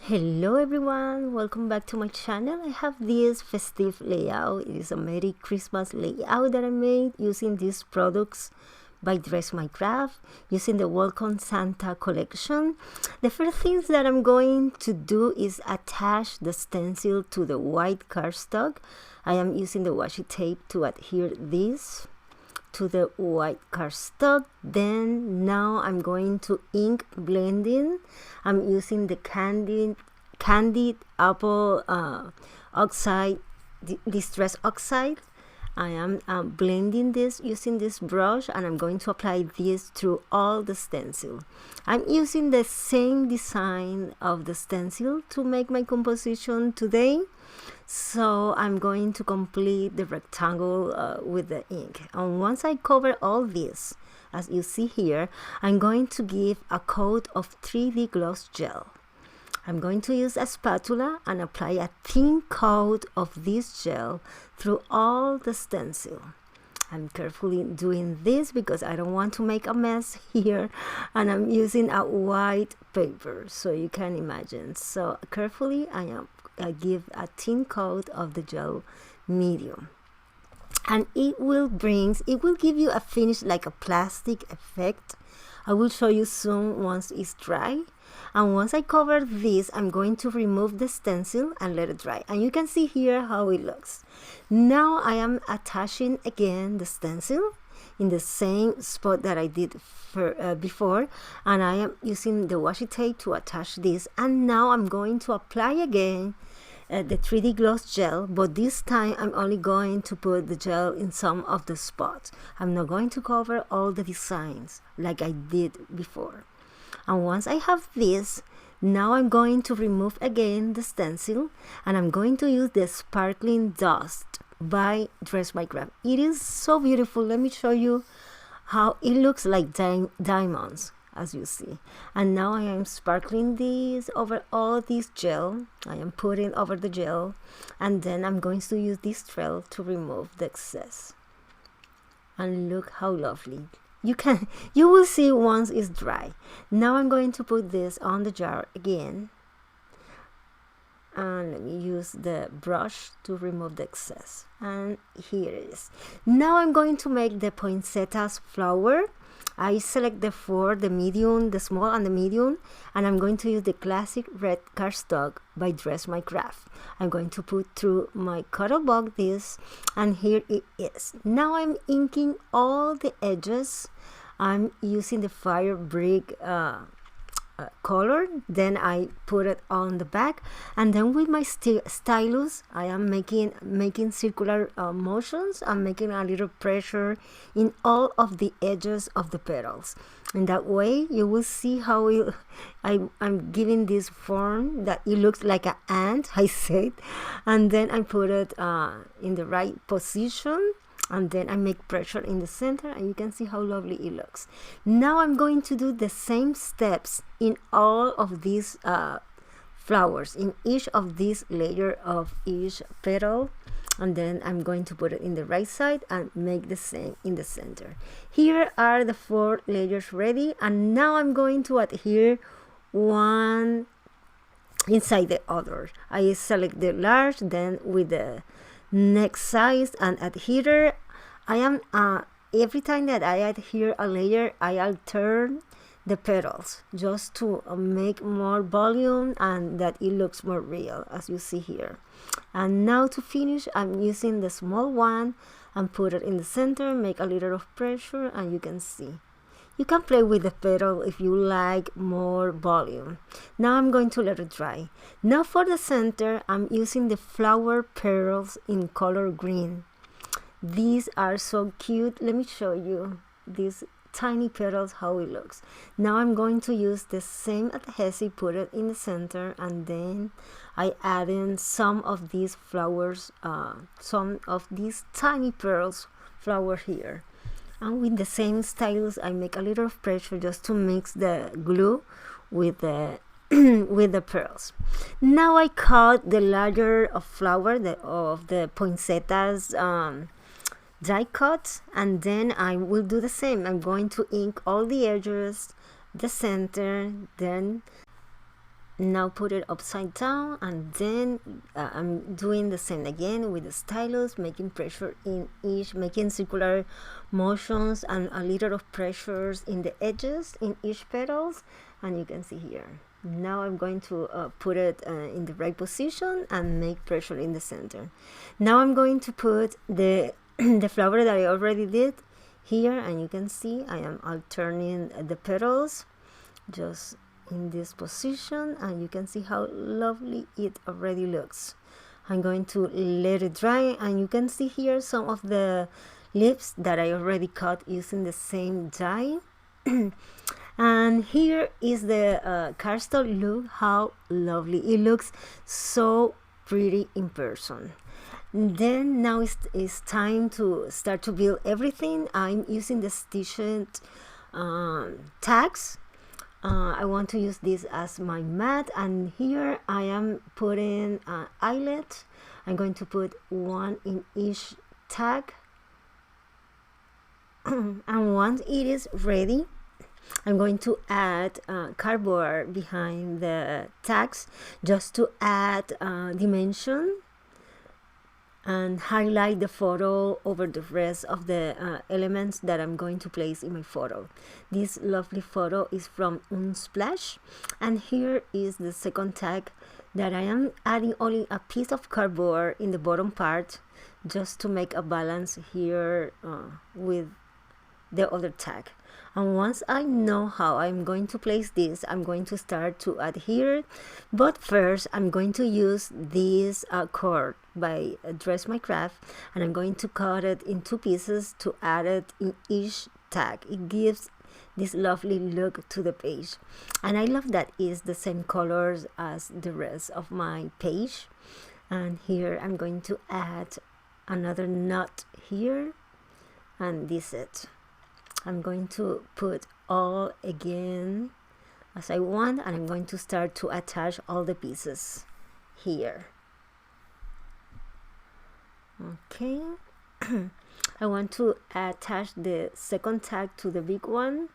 Hello everyone, welcome back to my channel. I have this festive layout. It is a Merry Christmas layout that I made using these products by Dress My Craft, using the Welcome Santa collection. The first things that I'm going to do is attach the stencil to the white cardstock. I am using the washi tape to adhere this to the white cardstock. Then now I'm going to ink blending. I'm using the candied apple oxide, distress oxide. I am blending this using this brush, and I'm going to apply this through all the stencil. I'm using the same design of the stencil to make my composition today. So I'm going to complete the rectangle with the ink. And once I cover all this, as you see here, I'm going to give a coat of 3D gloss gel. I'm going to use a spatula and apply a thin coat of this gel through all the stencil. I'm carefully doing this because I don't want to make a mess here, and I'm using a white paper, so you can imagine. So carefully I give a thin coat of the gel medium, and it will give you a finish like a plastic effect. I will show you soon once it's dry. And once I cover this, I'm going to remove the stencil and let it dry. And you can see here how it looks. Now I am attaching again the stencil in the same spot that I did before. And I am using the washi tape to attach this. And now I'm going to apply again the 3D gloss gel, but this time I'm only going to put the gel in some of the spots. I'm not going to cover all the designs like I did before. And once I have this, now I'm going to remove again the stencil, and I'm going to use the Sparkling Dust by Dress My Craft. It is so beautiful. Let me show you how it looks like diamonds, as you see. And now I am sparkling this over all this gel. I am putting over the gel, and then I'm going to use this trail to remove the excess. And look how lovely. You will see once it's dry. Now I'm going to put this on the jar again, and let me use the brush to remove the excess. And here it is. Now I'm going to make the poinsettias flower. I select the four, the medium, the small, and the medium, and I'm going to use the classic red cardstock by Dress My Craft. I'm going to put through my cuddle box this, and here it is. Now I'm inking all the edges. I'm using the fire brick color. Then I put it on the back, and then with my stylus I am making circular motions. I'm making a little pressure in all of the edges of the petals. In that way you will see how I'm giving this form that it looks like an ant, I said, and then I put it in the right position, and then I make pressure in the center, and you can see how lovely it looks. Now I'm going to do the same steps in all of these flowers, in each of these layer of each petal, and then I'm going to put it in the right side and make the same in the center. Here are the 4 layers ready, and now I'm going to adhere one inside the other. I select the large, then with the next size and adhere. I am every time that I adhere a layer, I alternate the petals just to make more volume and that it looks more real, as you see here. And now to finish, I'm using the small one and put it in the center, make a little of pressure, and you can see. You can play with the petal if you like more volume. Now I'm going to let it dry. Now for the center, I'm using the flower pearls in color green. These are so cute. Let me show you these tiny petals, how it looks. Now I'm going to use the same adhesive, put it in the center, and then I add in some of these flowers, some of these tiny pearls flower here. And with the same stylus, I make a little of pressure just to mix the glue with the with the pearls. Now I cut the larger of flower of the poinsettias die cut, and then I will do the same. I'm going to ink all the edges, the center, then now put it upside down, and then I'm doing the same again with the stylus, making pressure in each, making circular motions and a little of pressures in the edges in each petals. And you can see here, now I'm going to put it in the right position and make pressure in the center. Now I'm going to put the the flower that I already did here, and you can see I am alternating the petals just in this position, and you can see how lovely it already looks. I'm going to let it dry, and you can see here some of the leaves that I already cut using the same die. And here is the cardstock. Look how lovely it looks, so pretty in person. Then now it's time to start to build everything. I'm using the stitched tags. I want to use this as my mat, and here I am putting an eyelet. I'm going to put one in each tag. And once it is ready, I'm going to add cardboard behind the tags just to add dimension and highlight the photo over the rest of the elements that I'm going to place in my photo. This lovely photo is from Unsplash, and here is the second tag that I am adding only a piece of cardboard in the bottom part just to make a balance here with the other tag. And once I know how I'm going to place this, I'm going to start to adhere. But first, I'm going to use this cord by Dress My Craft, and I'm going to cut it in 2 pieces to add it in each tag. It gives this lovely look to the page, and I love that it's the same colors as the rest of my page. And here I'm going to add another knot here, and this is it. I'm going to put all again as I want, and I'm going to start to attach all the pieces here. Okay. I want to attach the second tag to the big one,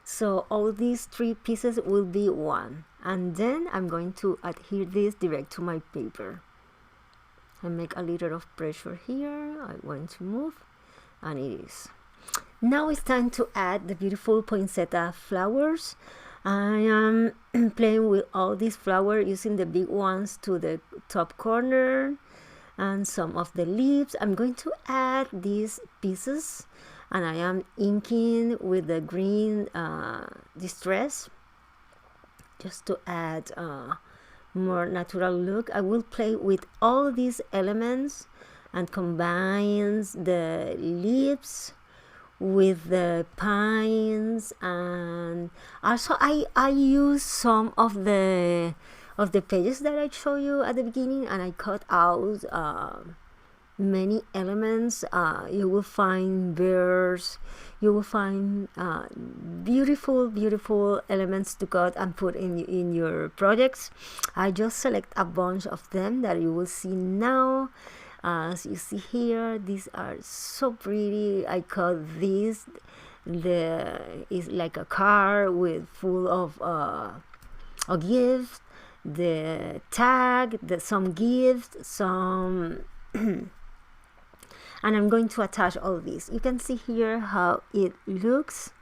so all these 3 pieces will be one, and then I'm going to adhere this direct to my paper. I make a little of pressure here. I want to move, and it is. Now it's time to add the beautiful poinsettia flowers. I am playing with all these flowers, using the big ones to the top corner and some of the leaves. I'm going to add these pieces, and I am inking with the green distress just to add more natural look. I will play with all these elements and combines the leaves with the pines, and also I use some of the pages that I showed you at the beginning, and I cut out many elements. You will find birds, you will find beautiful elements to cut and put in your projects. I just select a bunch of them that you will see now. As you see here, these are so pretty. I cut this. Is like a car with full of a gift, the tag, some gifts, some and I'm going to attach all this. You can see here how it looks.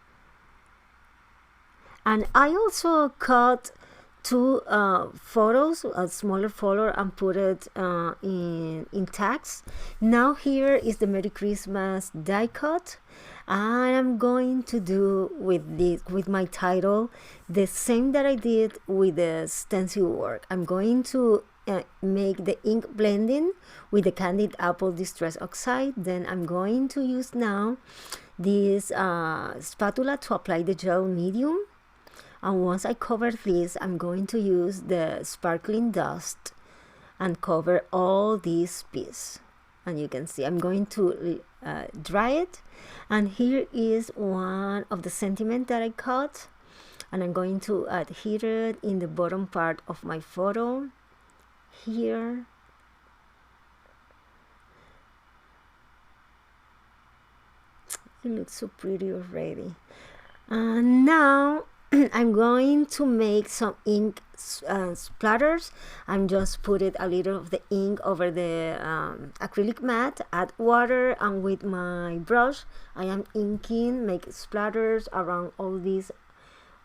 And I also cut 2 photos, a smaller photo, and put it in tags. Now here is the Merry Christmas die cut. I am going to do with my title the same that I did with the stencil work. I'm going to make the ink blending with the Candied Apple Distress Oxide. Then I'm going to use now this spatula to apply the gel medium. And once I cover this, I'm going to use the sparkling dust and cover all this piece. And you can see I'm going to dry it. And here is one of the sentiment that I cut, and I'm going to adhere it in the bottom part of my photo here. It looks so pretty already. And now I'm going to make some ink splatters. I'm just put it a little of the ink over the acrylic mat, add water, and with my brush I am inking, make splatters around all these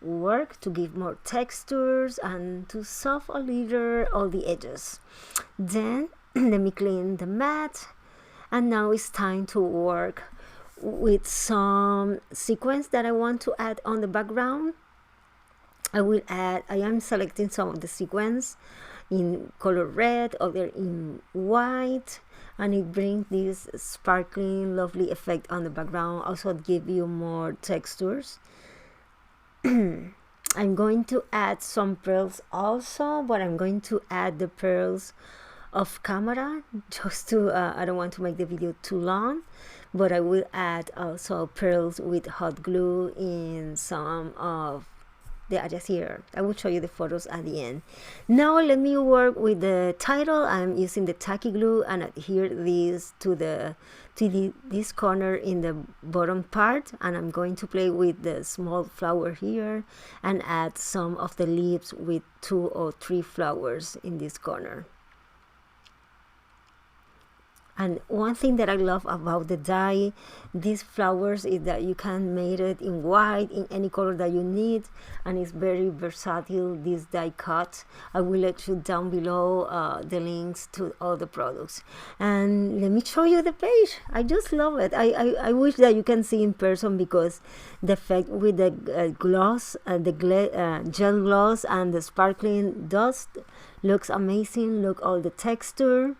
work to give more textures and to soften a little all the edges. Then let me clean the mat, and now it's time to work with some sequins that I want to add on the background. I am selecting some of the sequins in color red, other in white, and it brings this sparkling lovely effect on the background, also give you more textures. I'm going to add some pearls also, but I'm going to add the pearls off camera just to I don't want to make the video too long, but I will add also pearls with hot glue in some of the areas here. I will show you the photos at the end. Now let me work with the title. I'm using the tacky glue and adhere this to this corner in the bottom part, and I'm going to play with the small flower here and add some of the leaves with 2 or 3 flowers in this corner. And one thing that I love about the die, these flowers, is that you can make it in white, in any color that you need, and it's very versatile, this die cut. I will let you down below the links to all the products. And let me show you the page. I just love it. I wish that you can see in person, because the effect with the gloss, gel gloss and the sparkling dust looks amazing. Look all the texture.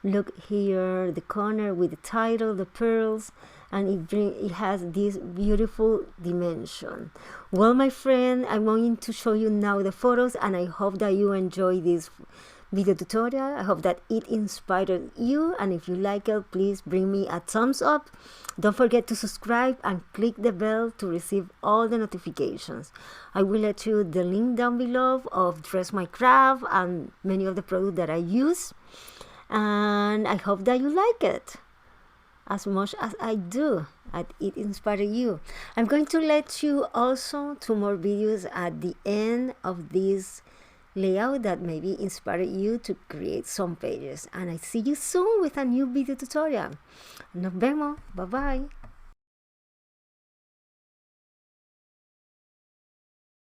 Look here, the corner with the title, the pearls, and it has this beautiful dimension. Well, my friend, I'm going to show you now the photos, and I hope that you enjoy this video tutorial. I hope that it inspired you, and if you like it, please bring me a thumbs up. Don't forget to subscribe and click the bell to receive all the notifications. I will let you the link down below of Dress My Craft and many of the products that I use. And I hope that you like it as much as I do, and it inspired you. I'm going to let you also 2 more videos at the end of this layout that maybe inspire you to create some pages. And I see you soon with a new video tutorial. Nos vemos. Bye bye.